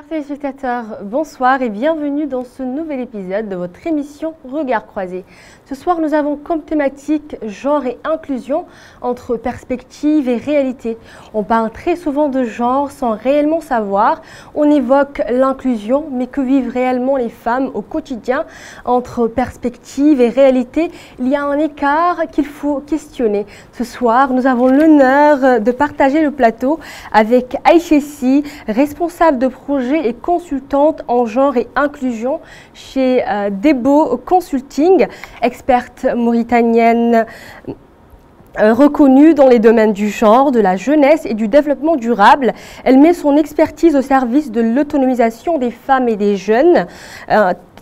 téléspectateurs, bonsoir et bienvenue dans ce nouvel épisode de votre émission Regard croisé. Ce soir, nous avons comme thématique genre et inclusion entre perspective et réalité. On parle très souvent de genre sans réellement savoir. On évoque l'inclusion, mais que vivent réellement les femmes au quotidien entre perspective et réalité? Il y a un écart qu'il faut questionner. Ce soir, nous avons l'honneur de partager le plateau avec Aïchessi, responsable de projet et consultante en genre et inclusion chez Debo Consulting, experte mauritanienne reconnue dans les domaines du genre, de la jeunesse et du développement durable. Elle met son expertise au service de l'autonomisation des femmes et des jeunes,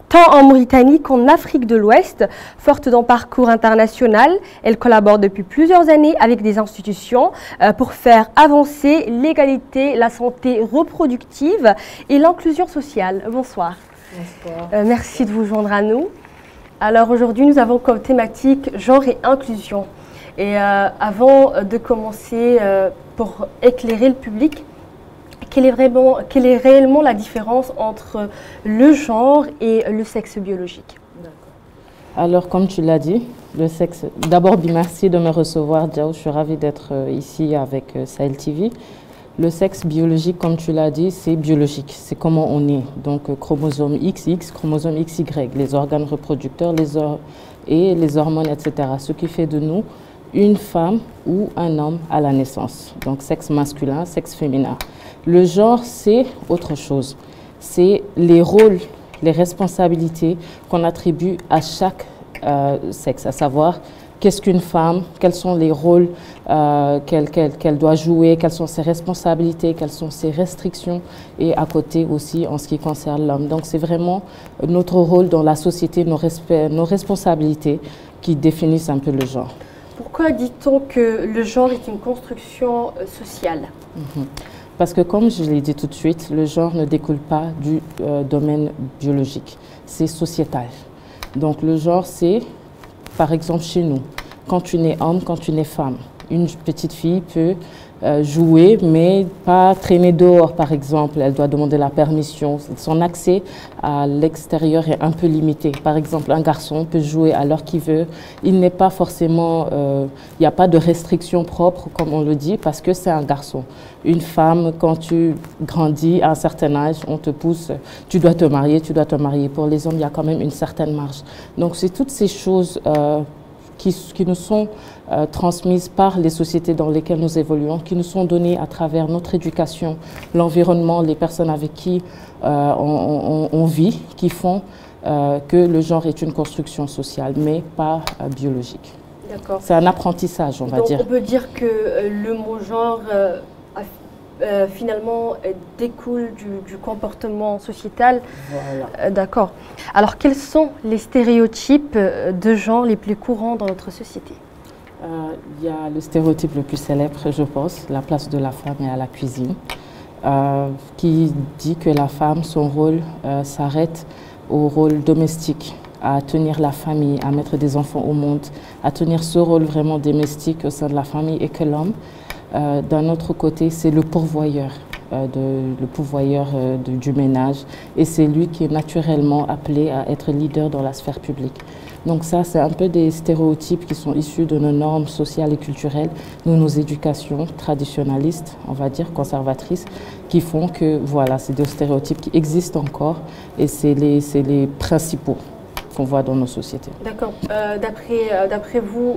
tant en Mauritanie qu'en Afrique de l'Ouest. Forte d'un parcours international, elle collabore depuis plusieurs années avec des institutions pour faire avancer l'égalité, la santé reproductive et l'inclusion sociale. Bonsoir. Bonsoir. Merci de vous joindre à nous. Alors aujourd'hui, nous avons comme thématique genre et inclusion. Et avant de commencer, pour éclairer le public, quelle est réellement la différence entre le genre et le sexe biologique? Alors, comme tu l'as dit, le sexe... D'abord, merci de me recevoir, Diao. Je suis ravie d'être ici avec Sahel TV. Le sexe biologique, comme tu l'as dit, c'est biologique. C'est comment on est. Donc, chromosome XX, chromosome XY, les organes reproducteurs et les hormones, etc. Ce qui fait de nous une femme ou un homme à la naissance. Donc, sexe masculin, sexe féminin. Le genre, c'est autre chose. C'est les rôles, les responsabilités qu'on attribue à chaque sexe, à savoir qu'est-ce qu'une femme, quels sont les rôles qu'elle doit jouer, quelles sont ses responsabilités, quelles sont ses restrictions, et à côté aussi en ce qui concerne l'homme. Donc c'est vraiment notre rôle dans la société, nos responsabilités qui définissent un peu le genre. Pourquoi dit-on que le genre est une construction sociale? Parce que comme je l'ai dit tout de suite, le genre ne découle pas du domaine biologique, c'est sociétal. Donc le genre, c'est, par exemple chez nous, quand tu nais homme, quand tu nais femme. Une petite fille peut jouer, mais pas traîner dehors, par exemple. Elle doit demander la permission. Son accès à l'extérieur est un peu limité. Par exemple, un garçon peut jouer à l'heure qu'il veut. Il n'est pas forcément... il n'y a pas de restriction propre, comme on le dit, parce que c'est un garçon. Une femme, quand tu grandis à un certain âge, on te pousse, tu dois te marier, tu dois te marier. Pour les hommes, il y a quand même une certaine marge. Donc, c'est toutes ces choses qui nous sont transmises par les sociétés dans lesquelles nous évoluons, qui nous sont données à travers notre éducation, l'environnement, les personnes avec qui on vit, qui font que le genre est une construction sociale, mais pas biologique. D'accord. C'est un apprentissage, on va dire. On peut dire que le mot genre finalement découle du comportement sociétal. Voilà. D'accord. Alors quels sont les stéréotypes de genre les plus courants dans notre société? Il y a le stéréotype le plus célèbre, je pense, la place de la femme est à la cuisine, qui dit que la femme, son rôle s'arrête au rôle domestique, à tenir la famille, à mettre des enfants au monde, à tenir ce rôle vraiment domestique au sein de la famille, et que l'homme, d'un autre côté, c'est le pourvoyeur, du ménage, et c'est lui qui est naturellement appelé à être leader dans la sphère publique. Donc ça, c'est un peu des stéréotypes qui sont issus de nos normes sociales et culturelles, de nos éducations traditionnalistes, on va dire, conservatrices, qui font que, voilà, c'est des stéréotypes qui existent encore, et c'est les principaux qu'on voit dans nos sociétés. D'accord. D'après vous,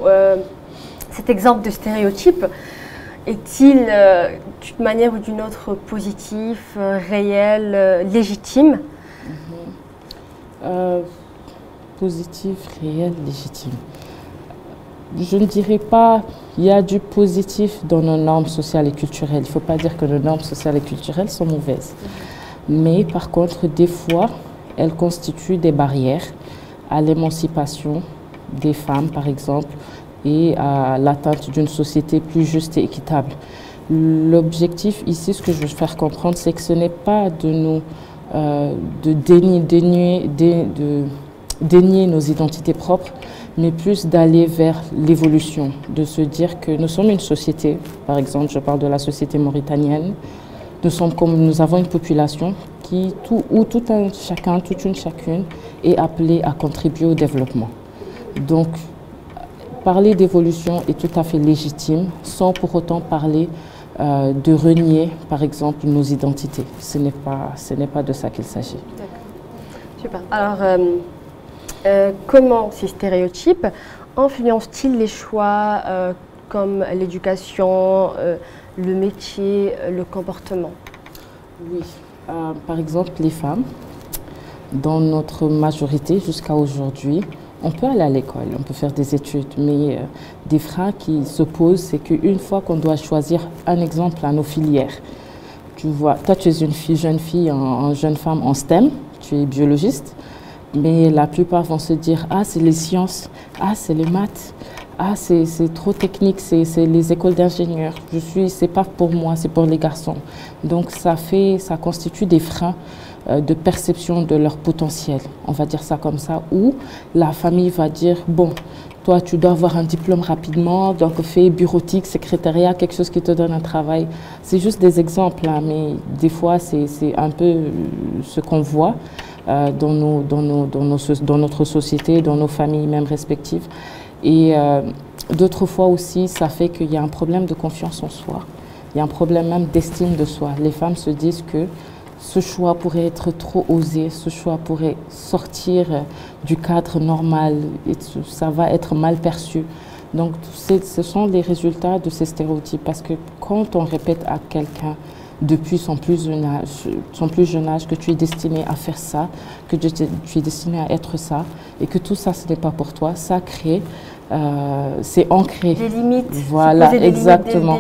cet exemple de stéréotype est-il d'une manière ou d'une autre positif, réel, légitime? Positif, réel, légitime. Je ne dirais pas qu'il y a du positif dans nos normes sociales et culturelles. Il ne faut pas dire que nos normes sociales et culturelles sont mauvaises. Mais par contre, des fois, elles constituent des barrières à l'émancipation des femmes, par exemple, et à l'atteinte d'une société plus juste et équitable. L'objectif ici, ce que je veux faire comprendre, c'est que ce n'est pas de nous dénier nos identités propres, mais plus d'aller vers l'évolution, de se dire que nous sommes une société, par exemple, je parle de la société mauritanienne, nous avons une population où tout un chacun, toute une chacune est appelé à contribuer au développement. Donc, parler d'évolution est tout à fait légitime, sans pour autant parler de renier, par exemple, nos identités. Ce n'est pas de ça qu'il s'agit. Super. Alors, comment ces stéréotypes influencent-ils les choix comme l'éducation, le métier, le comportement? Oui. Par exemple, les femmes, dans notre majorité jusqu'à aujourd'hui, on peut aller à l'école, on peut faire des études, mais des freins qui se posent, c'est qu'une fois qu'on doit choisir un exemple à nos filières, tu vois, toi tu es une jeune fille, une jeune femme en STEM, tu es biologiste, mais la plupart vont se dire « Ah, c'est les sciences, ah, c'est les maths, ah, c'est trop technique, c'est les écoles d'ingénieurs, c'est pas pour moi, c'est pour les garçons. » Donc ça constitue des freins de perception de leur potentiel, on va dire ça comme ça, où la famille va dire « Bon, toi tu dois avoir un diplôme rapidement, donc fais bureautique, secrétariat, quelque chose qui te donne un travail. » C'est juste des exemples, hein, mais des fois c'est un peu ce qu'on voit dans notre société, dans nos familles même respectives. Et d'autres fois aussi, ça fait qu'il y a un problème de confiance en soi. Il y a un problème même d'estime de soi. Les femmes se disent que ce choix pourrait être trop osé, ce choix pourrait sortir du cadre normal, et ça va être mal perçu. Donc ce sont les résultats de ces stéréotypes, parce que quand on répète à quelqu'un depuis son plus jeune âge que tu es destiné à faire ça, que tu es destiné à être ça, et que tout ça ce n'est pas pour toi, ça crée, c'est ancré. Des limites. Voilà, exactement.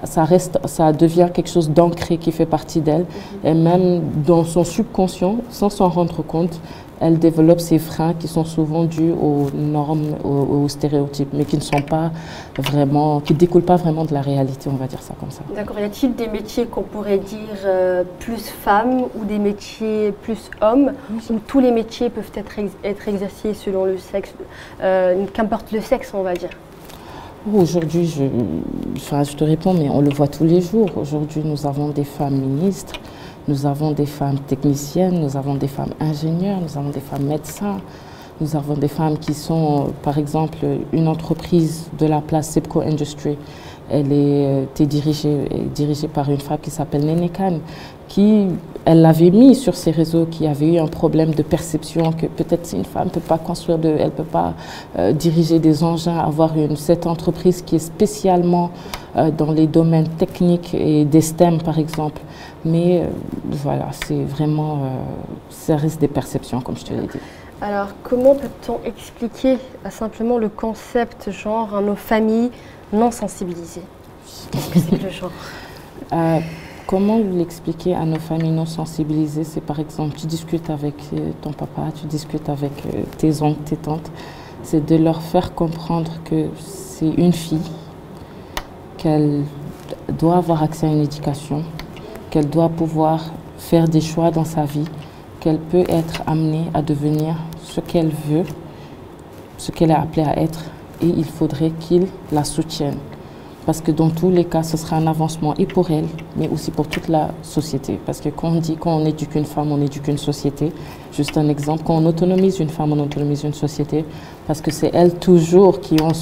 Ça devient quelque chose d'ancré qui fait partie d'elle, et même dans son subconscient, sans s'en rendre compte, elle développe ces freins qui sont souvent dus aux normes, aux stéréotypes, mais qui ne sont pas vraiment, qui découlent pas vraiment de la réalité, on va dire ça comme ça. D'accord. Y a-t-il des métiers qu'on pourrait dire plus femmes ou des métiers plus hommes, où tous les métiers peuvent être exercés selon le sexe, qu'importe le sexe, on va dire? Aujourd'hui, je te réponds, mais on le voit tous les jours. Aujourd'hui, nous avons des femmes ministres. Nous avons des femmes techniciennes, nous avons des femmes ingénieurs, nous avons des femmes médecins, nous avons des femmes qui sont, par exemple, une entreprise de la place Sipco Industry. Elle est dirigée par une femme qui s'appelle Néné Kane, elle l'avait mis sur ses réseaux, qui avait eu un problème de perception que peut-être une femme ne peut pas construire, elle ne peut pas diriger des engins, avoir cette entreprise qui est spécialement dans les domaines techniques et des STEM par exemple. Mais voilà, c'est vraiment, ça reste des perceptions comme je te l'ai dit. Alors comment peut-on expliquer simplement le concept genre à nos familles non sensibilisées? Qu'est-ce que c'est que le genre? Comment l'expliquer à nos familles non sensibilisées? C'est par exemple, tu discutes avec ton papa, tu discutes avec tes oncles, tes tantes. C'est de leur faire comprendre que c'est une fille, qu'elle doit avoir accès à une éducation, qu'elle doit pouvoir faire des choix dans sa vie, qu'elle peut être amenée à devenir ce qu'elle veut, ce qu'elle est appelée à être, et il faudrait qu'ils la soutiennent. Parce que dans tous les cas, ce sera un avancement et pour elle, mais aussi pour toute la société. Parce que quand on dit qu'on éduque une femme, on éduque une société. Juste un exemple, quand on autonomise une femme, on autonomise une société. Parce que c'est elles toujours qui ont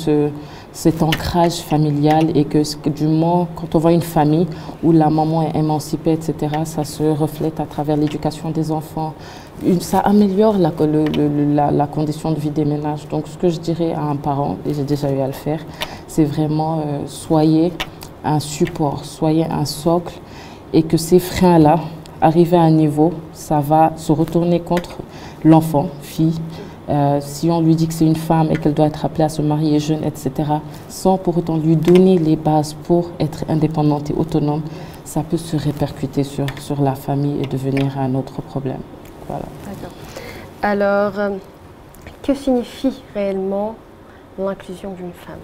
cet ancrage familial et que du moment, quand on voit une famille où la maman est émancipée, etc., ça se reflète à travers l'éducation des enfants. Ça améliore la condition de vie des ménages. Donc ce que je dirais à un parent, et j'ai déjà eu à le faire, c'est vraiment soyez un support, soyez un socle, et que ces freins-là, arrivés à un niveau, ça va se retourner contre l'enfant, fille. Si on lui dit que c'est une femme et qu'elle doit être appelée à se marier jeune, etc., sans pour autant lui donner les bases pour être indépendante et autonome, ça peut se répercuter sur la famille et devenir un autre problème. Voilà. Alors, que signifie réellement l'inclusion d'une femme?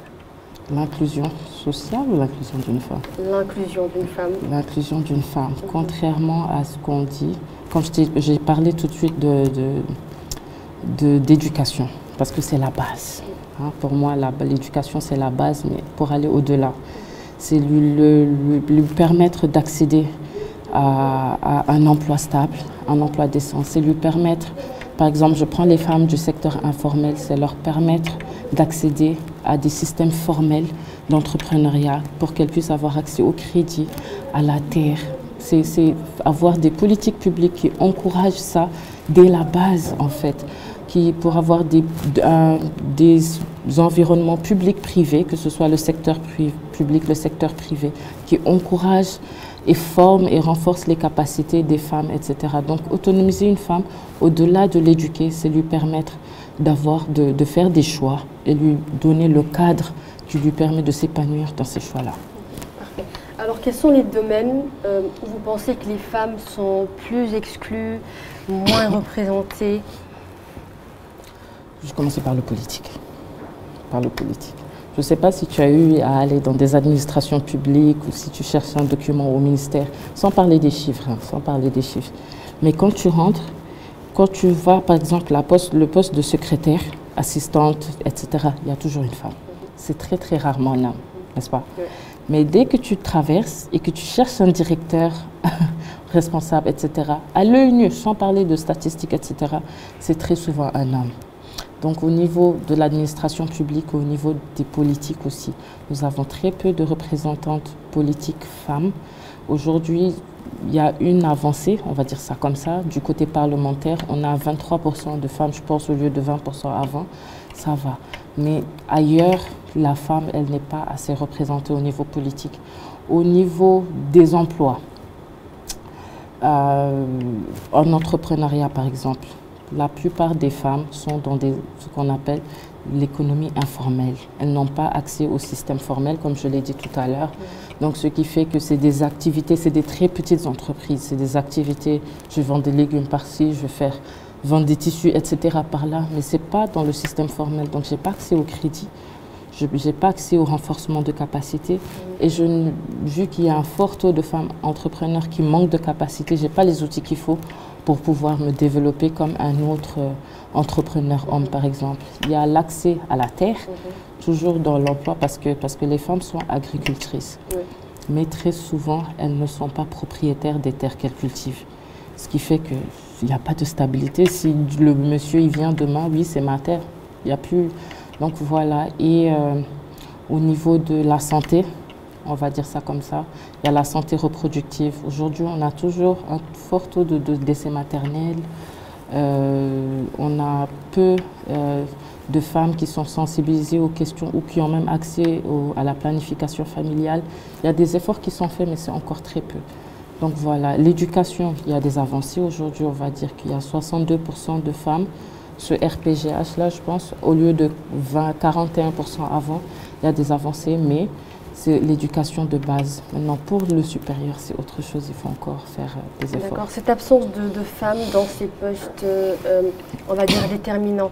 L'inclusion sociale ou l'inclusion d'une femme? L'inclusion d'une femme. L'inclusion d'une femme. Contrairement à ce qu'on dit, comme j'ai parlé tout de suite d'éducation, parce que c'est la base. Hein, pour moi, l'éducation, c'est la base, mais pour aller au-delà, c'est lui permettre d'accéder à un emploi stable, un emploi décent. C'est lui permettre, par exemple, je prends les femmes du secteur informel, c'est leur permettre d'accéder à des systèmes formels d'entrepreneuriat pour qu'elles puissent avoir accès au crédit, à la terre. C'est avoir des politiques publiques qui encouragent ça dès la base, en fait, pour avoir des environnements publics-privés, que ce soit le secteur public, le secteur privé, qui encouragent et forment et renforcent les capacités des femmes, etc. Donc, autonomiser une femme, au-delà de l'éduquer, c'est lui permettre de faire des choix et lui donner le cadre qui lui permet de s'épanouir dans ces choix-là. Parfait. Alors, quels sont les domaines où vous pensez que les femmes sont plus exclues, moins représentées? Je vais commencer par le politique. Je ne sais pas si tu as eu à aller dans des administrations publiques ou si tu cherches un document au ministère, sans parler des chiffres, Mais quand tu rentres, quand tu vas, par exemple, le poste de secrétaire, assistante, etc., il y a toujours une femme. C'est très, très rarement un homme, n'est-ce pas? Oui. Mais dès que tu traverses et que tu cherches un directeur responsable, etc., à l'œil nu, sans parler de statistiques, etc., c'est très souvent un homme. Donc au niveau de l'administration publique, au niveau des politiques aussi, nous avons très peu de représentantes politiques femmes. Aujourd'hui, il y a une avancée, on va dire ça comme ça, du côté parlementaire. On a 23% de femmes, je pense, au lieu de 20% avant. Ça va. Mais ailleurs, la femme, elle n'est pas assez représentée au niveau politique. Au niveau des emplois, en entrepreneuriat par exemple, la plupart des femmes sont dans ce qu'on appelle l'économie informelle. Elles n'ont pas accès au système formel, comme je l'ai dit tout à l'heure. Donc, ce qui fait que c'est des activités, c'est des très petites entreprises. C'est des activités, je vends des légumes par-ci, je vais vendre des tissus, etc. par-là. Mais ce n'est pas dans le système formel. Donc, je n'ai pas accès au crédit. Je n'ai pas accès au renforcement de capacité. Et vu qu'il y a un fort taux de femmes entrepreneurs qui manquent de capacité, je n'ai pas les outils qu'il faut pour pouvoir me développer comme un autre entrepreneur homme, par exemple. Il y a l'accès à la terre, toujours dans l'emploi, parce que les femmes sont agricultrices. Mais très souvent, elles ne sont pas propriétaires des terres qu'elles cultivent. Ce qui fait qu'il n'y a pas de stabilité. Si le monsieur il vient demain, oui, c'est ma terre. Il n'y a plus... Donc voilà. Et au niveau de la santé, on va dire ça comme ça, il y a la santé reproductive. Aujourd'hui, on a toujours un fort taux de décès maternels. On a peu de femmes qui sont sensibilisées aux questions ou qui ont même accès à la planification familiale. Il y a des efforts qui sont faits, mais c'est encore très peu. Donc voilà, l'éducation, il y a des avancées. Aujourd'hui, on va dire qu'il y a 62% de femmes. Ce RPGH-là, je pense, au lieu de 41% avant, il y a des avancées, mais c'est l'éducation de base. Maintenant, pour le supérieur, c'est autre chose, il faut encore faire des efforts. D'accord, cette absence de femmes dans ces postes, on va dire déterminants,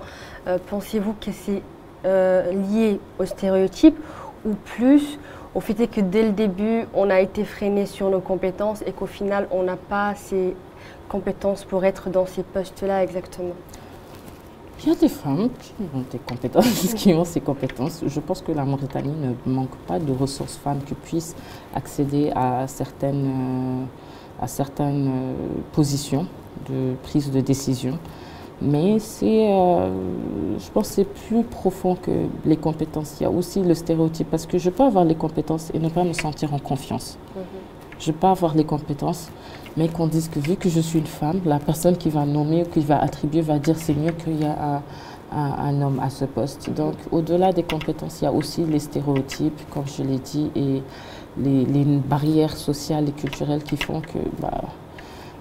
pensez-vous que c'est lié aux stéréotypes ou plus au fait que dès le début, on a été freiné sur nos compétences et qu'au final, on n'a pas ces compétences pour être dans ces postes-là exactement? Il y a des femmes qui ont des compétences, qui ont ces compétences. Je pense que la Mauritanie ne manque pas de ressources femmes qui puissent accéder à certaines positions de prise de décision. Mais je pense que c'est plus profond que les compétences. Il y a aussi le stéréotype, parce que je peux avoir les compétences et ne pas me sentir en confiance. Je peux avoir les compétences, mais qu'on dise que vu que je suis une femme, la personne qui va nommer ou qui va attribuer va dire c'est mieux qu'il y a un homme à ce poste. Donc au-delà des compétences, il y a aussi les stéréotypes, comme je l'ai dit, et les barrières sociales et culturelles qui font que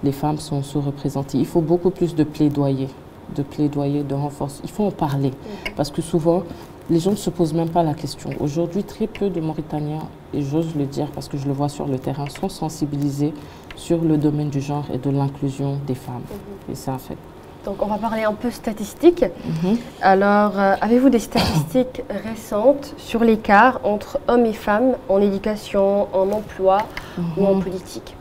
les femmes sont sous-représentées. Il faut beaucoup plus de plaidoyer, de renforcer. Il faut en parler, parce que souvent, les gens ne se posent même pas la question. Aujourd'hui, très peu de Mauritaniens, et j'ose le dire parce que je le vois sur le terrain, sont sensibilisés sur le domaine du genre et de l'inclusion des femmes. Et c'est un fait. Donc, on va parler un peu statistiques. Alors, avez-vous des statistiques récentes sur l'écart entre hommes et femmes en éducation, en emploi ou en politique?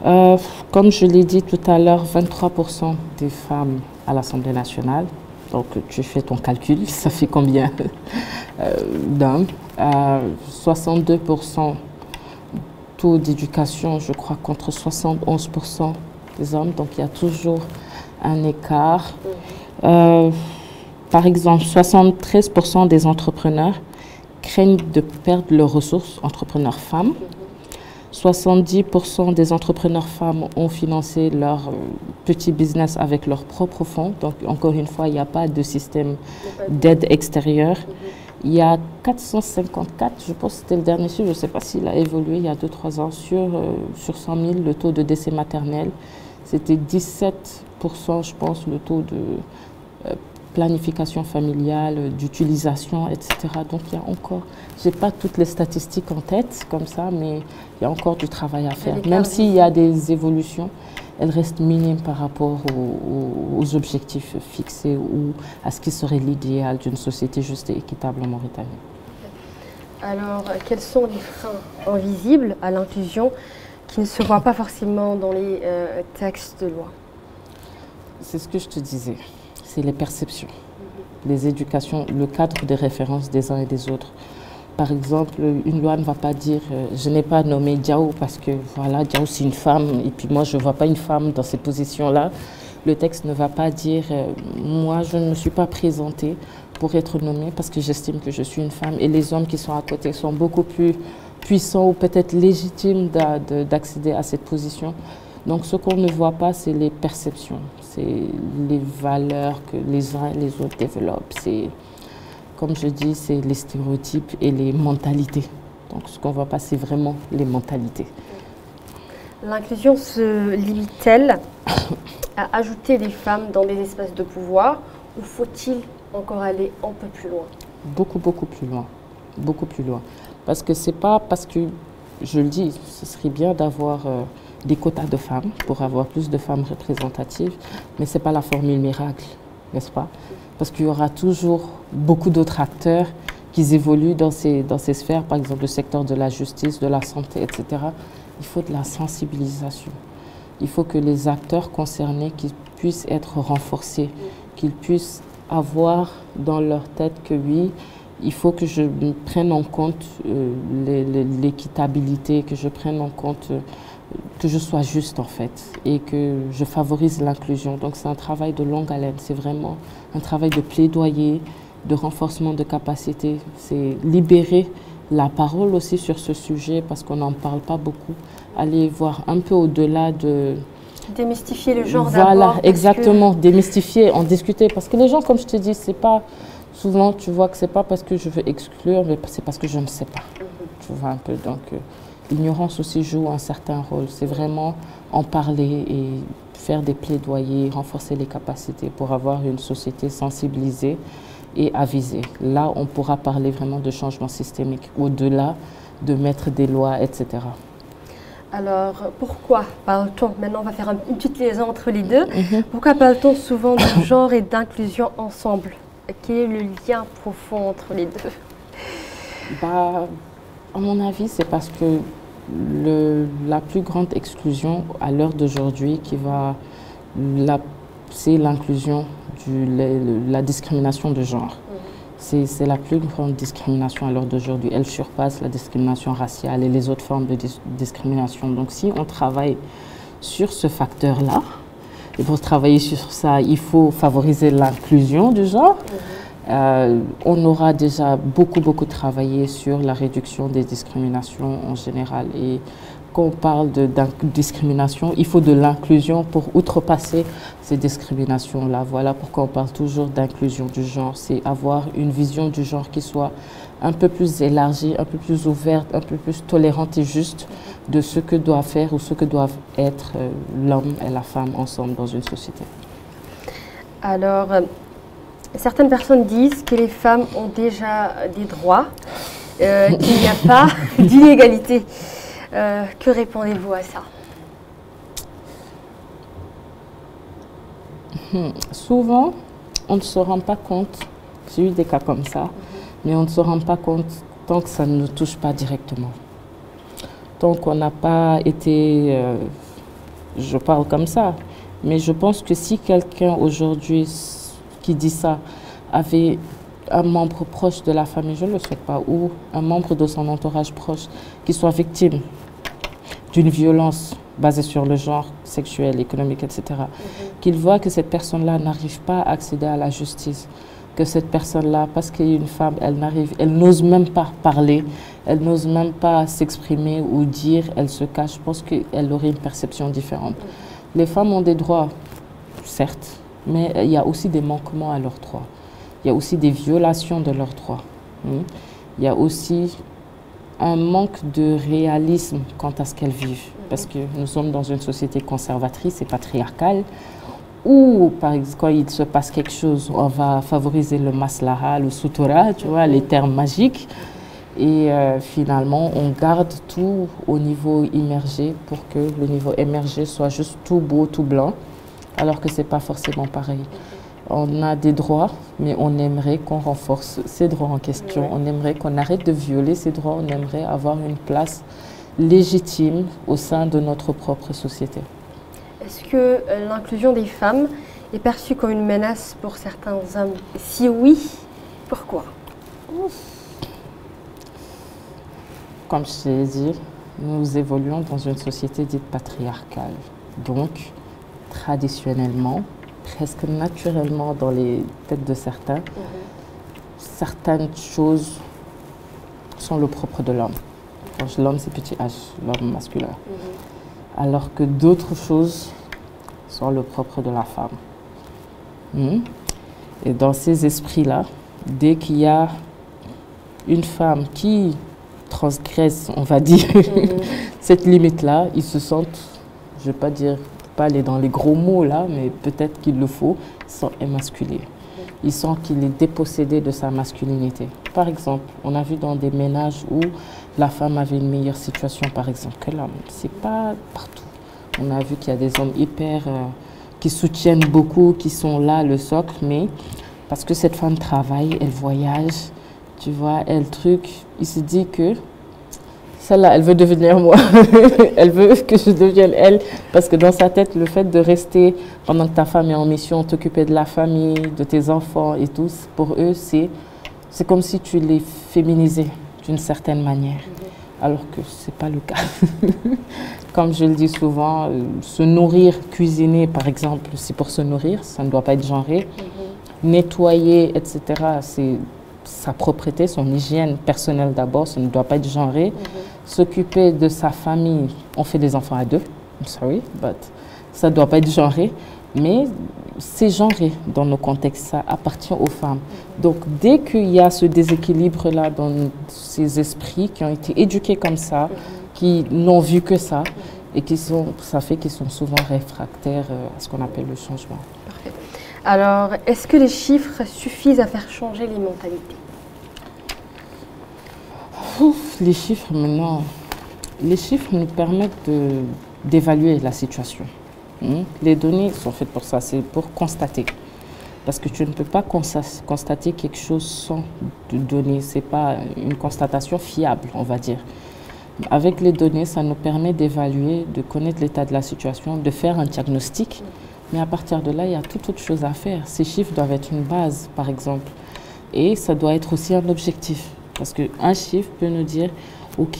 Comme je l'ai dit tout à l'heure, 23% des femmes à l'Assemblée nationale. Donc, tu fais ton calcul, ça fait combien d'hommes? 62% taux d'éducation, je crois, contre 71% des hommes. Donc, il y a toujours un écart. Par exemple, 73% des entrepreneurs craignent de perdre leurs ressources, entrepreneurs femmes. 70% des entrepreneurs femmes ont financé leur petit business avec leurs propres fonds. Donc, encore une fois, il n'y a pas de système d'aide extérieure. Il y a 454, je pense que c'était le dernier chiffre, je ne sais pas s'il a évolué il y a 2-3 ans, sur 100 000, le taux de décès maternel. C'était 17%, je pense, le taux de planification familiale, d'utilisation, etc. Donc il y a encore, je n'ai pas toutes les statistiques en tête comme ça, mais il y a encore du travail à faire. Même s'il y a des évolutions, elles restent minimes par rapport aux objectifs fixés ou à ce qui serait l'idéal d'une société juste et équitable en Mauritanie. Alors, quels sont les freins invisibles à l'inclusion qui ne se voient pas forcément dans les textes de loi? C'est ce que je te disais. C'est les perceptions, les éducations, le cadre des références des uns et des autres. Par exemple, une loi ne va pas dire je n'ai pas nommé Diao parce que voilà, Diao c'est une femme et puis moi je ne vois pas une femme dans ces positions-là. Le texte ne va pas dire moi je ne me suis pas présentée pour être nommée parce que j'estime que je suis une femme et les hommes qui sont à côté sont beaucoup plus puissants ou peut-être légitimes d'accéder à cette position. Donc ce qu'on ne voit pas, c'est les perceptions, c'est les valeurs que les uns et les autres développent. C'est, comme je dis, c'est les stéréotypes et les mentalités. Donc ce qu'on ne voit pas, c'est vraiment les mentalités. L'inclusion se limite-t-elle à ajouter des femmes dans des espaces de pouvoir ou faut-il encore aller un peu plus loin? Beaucoup, beaucoup plus loin. Beaucoup plus loin. Parce que c'est pas parce que, je le dis, ce serait bien d'avoir des quotas de femmes pour avoir plus de femmes représentatives, mais ce n'est pas la formule miracle, n'est-ce pas? Parce qu'il y aura toujours beaucoup d'autres acteurs qui évoluent dans ces sphères, par exemple le secteur de la justice, de la santé, etc. Il faut de la sensibilisation. Il faut que les acteurs concernés qu'ils puissent être renforcés, qu'ils puissent avoir dans leur tête que oui, il faut que je prenne en compte l'équitabilité, que je prenne en compte que je sois juste en fait et que je favorise l'inclusion. Donc c'est un travail de longue haleine, c'est vraiment un travail de plaidoyer, de renforcement de capacité. C'est libérer la parole aussi sur ce sujet parce qu'on n'en parle pas beaucoup. Aller voir un peu au-delà de... Démystifier le genre d'abord. Voilà, exactement, que... démystifier, en discuter. Parce que les gens, comme je te dis, c'est pas... Souvent, tu vois que c'est pas parce que je veux exclure, mais c'est parce que je ne sais pas. Tu vois un peu, donc... L'ignorance aussi joue un certain rôle. C'est vraiment en parler et faire des plaidoyers, renforcer les capacités pour avoir une société sensibilisée et avisée. Là, on pourra parler vraiment de changement systémique, au-delà de mettre des lois, etc. Alors, pourquoi parle-t-on, maintenant on va faire une petite liaison entre les deux, pourquoi parle-t-on souvent de genre et d'inclusion ensemble? Quel est le lien profond entre les deux? À mon avis, c'est parce que la plus grande exclusion à l'heure d'aujourd'hui c'est l'inclusion, la discrimination de genre. C'est la plus grande discrimination à l'heure d'aujourd'hui. Elle surpasse la discrimination raciale et les autres formes de discrimination. Donc si on travaille sur ce facteur-là, et pour travailler sur ça, il faut favoriser l'inclusion du genre. On aura déjà beaucoup travaillé sur la réduction des discriminations en général. Et quand on parle de discrimination, il faut de l'inclusion pour outrepasser ces discriminations-là. Voilà pourquoi on parle toujours d'inclusion du genre. C'est avoir une vision du genre qui soit un peu plus élargie, un peu plus ouverte, un peu plus tolérante et juste de ce que doit faire ou ce que doivent être l'homme et la femme ensemble dans une société. Alors, certaines personnes disent que les femmes ont déjà des droits, qu'il n'y a pas d'inégalité. Que répondez-vous à ça? Souvent, on ne se rend pas compte, j'ai eu des cas comme ça, mais on ne se rend pas compte tant que ça ne nous touche pas directement. Tant qu'on n'a pas été, je parle comme ça, mais je pense que si quelqu'un aujourd'hui qui dit ça avait un membre proche de la famille, je ne le souhaite pas, ou un membre de son entourage proche qui soit victime d'une violence basée sur le genre sexuel, économique, etc., qu'il voit que cette personne-là n'arrive pas à accéder à la justice, que cette personne-là, parce qu'elle est une femme, elle n'ose même pas parler, elle n'ose même pas s'exprimer ou dire, elle se cache, je pense qu'elle aurait une perception différente. Les femmes ont des droits, certes, mais il y a aussi des manquements à leurs droits. Il y a aussi des violations de leurs droits. Il y a aussi un manque de réalisme quant à ce qu'elles vivent, parce que nous sommes dans une société conservatrice et patriarcale, où, par exemple, quand il se passe quelque chose, on va favoriser le maslaha, le sutura, tu vois, les termes magiques. Et finalement, on garde tout au niveau immergé pour que le niveau émergé soit juste tout beau, tout blanc, alors que ce n'est pas forcément pareil. On a des droits, mais on aimerait qu'on renforce ces droits en question. On aimerait qu'on arrête de violer ces droits. On aimerait avoir une place légitime au sein de notre propre société. Est-ce que l'inclusion des femmes est perçue comme une menace pour certains hommes? Si oui, pourquoi? Comme je l'ai dit, nous évoluons dans une société dite patriarcale. Donc, traditionnellement, presque naturellement dans les têtes de certains, certaines choses sont le propre de l'homme. L'homme, c'est petit H, l'homme masculin. Alors que d'autres choses sont le propre de la femme. Et dans ces esprits-là, dès qu'il y a une femme qui transgresse, on va dire, cette limite-là, ils se sentent, je ne vais pas dire, pas aller dans les gros mots là, mais peut-être qu'il le faut, ils sont émasculés. Ils sentent qu'il est dépossédé de sa masculinité. Par exemple, on a vu dans des ménages où la femme avait une meilleure situation, par exemple, que l'homme. C'est pas partout. On a vu qu'il y a des hommes hyper qui soutiennent beaucoup, qui sont là, le socle, mais parce que cette femme travaille, elle voyage, tu vois, elle truc, il se dit que celle-là, elle veut devenir moi. Elle veut que je devienne elle, parce que dans sa tête, le fait de rester pendant que ta femme est en mission, t'occuper de la famille, de tes enfants et tout, pour eux, c'est comme si tu les féminisais d'une certaine manière, alors que ce n'est pas le cas. Comme je le dis souvent, se nourrir, cuisiner, par exemple, c'est pour se nourrir, ça ne doit pas être genré. Nettoyer, etc., c'est sa propreté, son hygiène personnelle d'abord, ça ne doit pas être genré. S'occuper de sa famille, on fait des enfants à deux, I'm sorry, but ça ne doit pas être genré, mais c'est genré dans nos contextes, ça appartient aux femmes. Donc dès qu'il y a ce déséquilibre-là dans ces esprits qui ont été éduqués comme ça, qui n'ont vu que ça, et ça fait qu'ils sont souvent réfractaires à ce qu'on appelle le changement. Parfait. Alors, est-ce que les chiffres suffisent à faire changer les mentalités? Les chiffres, maintenant, les chiffres nous permettent d'évaluer la situation. Les données sont faites pour ça, c'est pour constater. Parce que tu ne peux pas constater quelque chose sans données, ce n'est pas une constatation fiable, on va dire. Avec les données, ça nous permet d'évaluer, de connaître l'état de la situation, de faire un diagnostic. Mais à partir de là, il y a toute autre chose à faire. Ces chiffres doivent être une base, par exemple. Et ça doit être aussi un objectif. Parce qu'un chiffre peut nous dire, OK,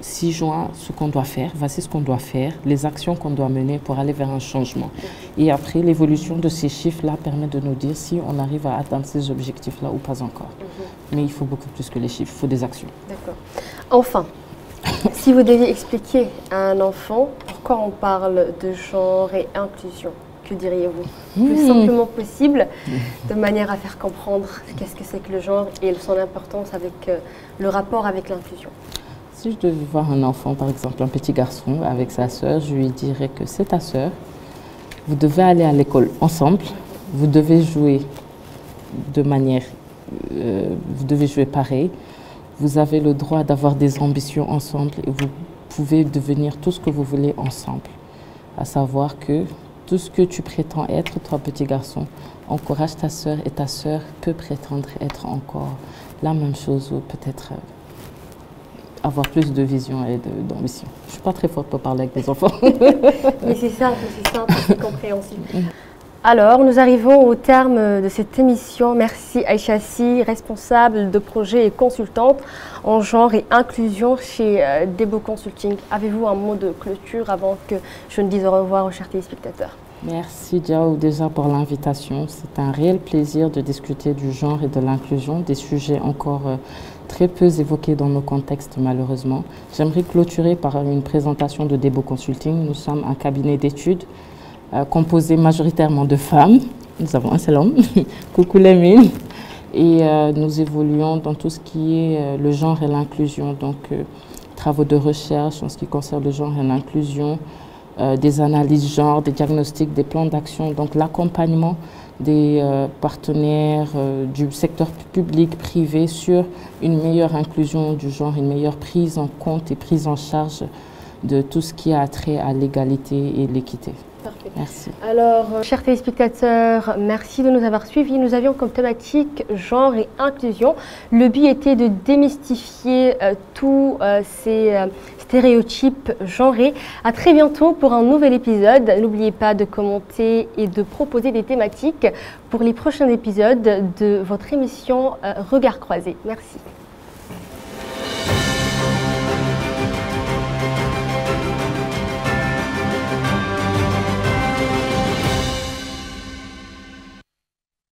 6 juin, ce qu'on doit faire, voici ce qu'on doit faire, les actions qu'on doit mener pour aller vers un changement. Et après, l'évolution de ces chiffres-là permet de nous dire si on arrive à atteindre ces objectifs-là ou pas encore. Mais il faut beaucoup plus que les chiffres, il faut des actions. D'accord. Enfin, si vous deviez expliquer à un enfant pourquoi on parle de genre et inclusion, que diriez-vous? Le plus simplement possible, de manière à faire comprendre qu'est-ce que c'est que le genre et son importance avec le rapport avec l'inclusion. Si je devais voir un enfant, par exemple un petit garçon avec sa sœur, je lui dirais que c'est ta sœur, vous devez aller à l'école ensemble, vous devez jouer de manière, vous devez jouer pareil, vous avez le droit d'avoir des ambitions ensemble et vous pouvez devenir tout ce que vous voulez ensemble. À savoir que tout ce que tu prétends être, toi petit garçon, encourage ta sœur et ta sœur peut prétendre être encore la même chose ou peut-être avoir plus de vision et d'ambition. Je ne suis pas très forte pour parler avec des enfants. Mais c'est simple, c'est compréhensible. Alors, nous arrivons au terme de cette émission. Merci Aïcha Sy, responsable de projet et consultante en genre et inclusion chez Debo Consulting. Avez-vous un mot de clôture avant que je ne dise au revoir aux chers téléspectateurs? Merci Diao déjà pour l'invitation. C'est un réel plaisir de discuter du genre et de l'inclusion, des sujets encore très peu évoqués dans nos contextes malheureusement. J'aimerais clôturer par une présentation de Debo Consulting. Nous sommes un cabinet d'études composé majoritairement de femmes. Nous avons un seul homme, coucou Lamine. Et nous évoluons dans tout ce qui est le genre et l'inclusion, donc travaux de recherche en ce qui concerne le genre et l'inclusion, des analyses genre, des diagnostics, des plans d'action, donc l'accompagnement des partenaires du secteur public, privé sur une meilleure inclusion du genre, une meilleure prise en compte et prise en charge de tout ce qui a trait à l'égalité et l'équité. Parfait. Merci. Alors, chers téléspectateurs, merci de nous avoir suivis. Nous avions comme thématique genre et inclusion. Le but était de démystifier tous ces stéréotypes genrés. À très bientôt pour un nouvel épisode. N'oubliez pas de commenter et de proposer des thématiques pour les prochains épisodes de votre émission Regard croisé. Merci.